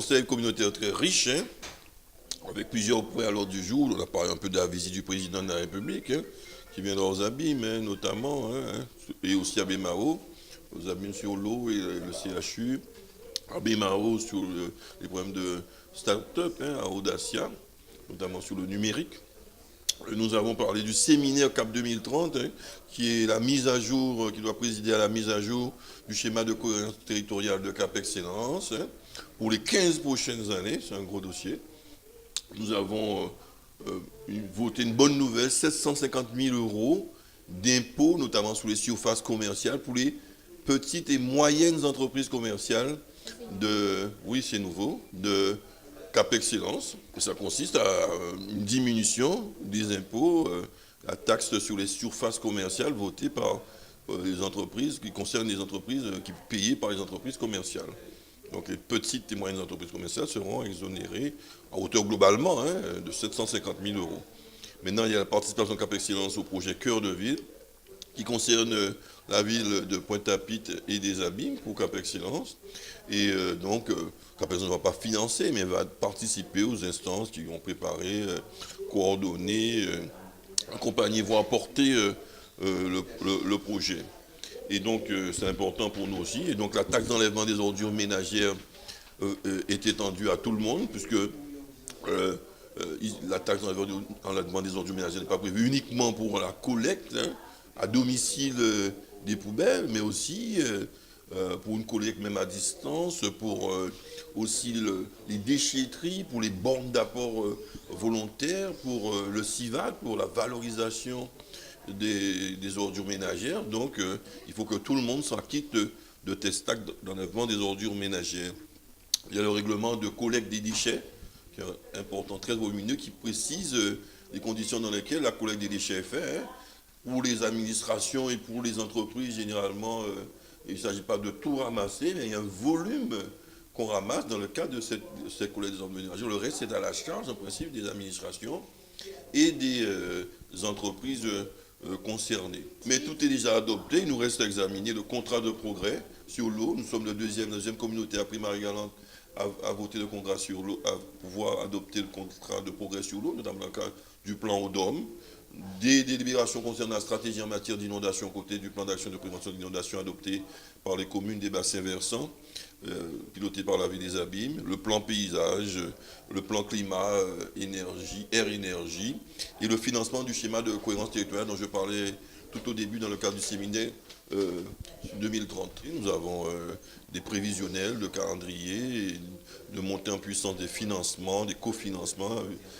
conseil communautaire très riche, hein, avec plusieurs points à l'ordre du jour. On a parlé un peu de la visite du président de la République, hein, qui viendra aux Abîmes, hein, notamment, hein, et aussi à Bémaro, aux Abîmes sur l'eau et le CHU, à Bémaro sur les problèmes de start-up, hein, à Audacia, notamment sur le numérique. Nous avons parlé du séminaire CAP 2030, hein, qui est la mise à jour, qui doit présider à la mise à jour du schéma de cohérence territoriale de CAP Excellence, hein, pour les 15 prochaines années. C'est un gros dossier. Nous avons voté une bonne nouvelle, 750 000 euros d'impôts, notamment sur les surfaces commerciales, pour les petites et moyennes entreprises commerciales oui c'est nouveau, de CAP Excellence. Et ça consiste à une diminution des impôts, la taxe sur les surfaces commerciales votée par les entreprises, qui concerne les entreprises qui payées par les entreprises commerciales. Donc les petites et moyennes entreprises commerciales seront exonérées à hauteur globalement, hein, de 750 000 euros. Maintenant, il y a la participation CAP Excellence au projet Cœur de Ville, qui concerne la ville de Pointe-à-Pitre et des Abîmes pour CAP Excellence. Et donc, CAP Excellence ne va pas financer, mais va participer aux instances qui vont préparer, coordonner, accompagner, voire porter le projet. Et donc, c'est important pour nous aussi. Et donc, la taxe d'enlèvement des ordures ménagères est étendue à tout le monde, puisque la taxe d'enlèvement des ordures ménagères n'est pas prévue uniquement pour la collecte, hein, à domicile des poubelles, mais aussi pour une collecte même à distance, pour aussi les déchetteries, pour les bornes d'apport volontaires, pour le CIVAC, pour la valorisation des ordures ménagères. Donc, il faut que tout le monde s'acquitte de cette taxe d'enlèvement des ordures ménagères. Il y a le règlement de collecte des déchets, qui est important, très volumineux, qui précise les conditions dans lesquelles la collecte des déchets est faite. Hein. Pour les administrations et pour les entreprises, généralement, il ne s'agit pas de tout ramasser, mais il y a un volume qu'on ramasse dans le cadre de cette collecte des ordures ménagères. Le reste, c'est à la charge, en principe, des administrations et des entreprises concernées. Mais tout est déjà adopté. Il nous reste à examiner le contrat de progrès sur l'eau. Nous sommes la deuxième communauté après Marie-Galante à voter le contrat sur l'eau, à pouvoir adopter le contrat de progrès sur l'eau, notamment dans le cadre du plan ODOM. Des délibérations concernant la stratégie en matière d'inondation côté du plan d'action de prévention de l'inondation adopté par les communes des bassins versants, piloté par la ville des Abîmes, le plan paysage, le plan climat, énergie, air-énergie, et le financement du schéma de cohérence territoriale dont je parlais tout au début dans le cadre du séminaire 2030. Et nous avons des prévisionnels de calendrier, de montée en puissance des financements, des cofinancements.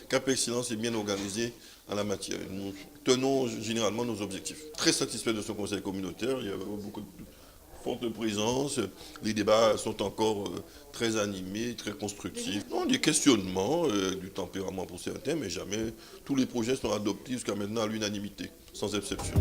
CAP Excellence est bien organisé en la matière. Nous tenons généralement nos objectifs. Très satisfait de ce conseil communautaire. Il y a beaucoup de forte présence. Les débats sont encore très animés, très constructifs. Non, des questionnements, du tempérament pour certains, mais jamais tous les projets sont adoptés jusqu'à maintenant à l'unanimité, sans exception.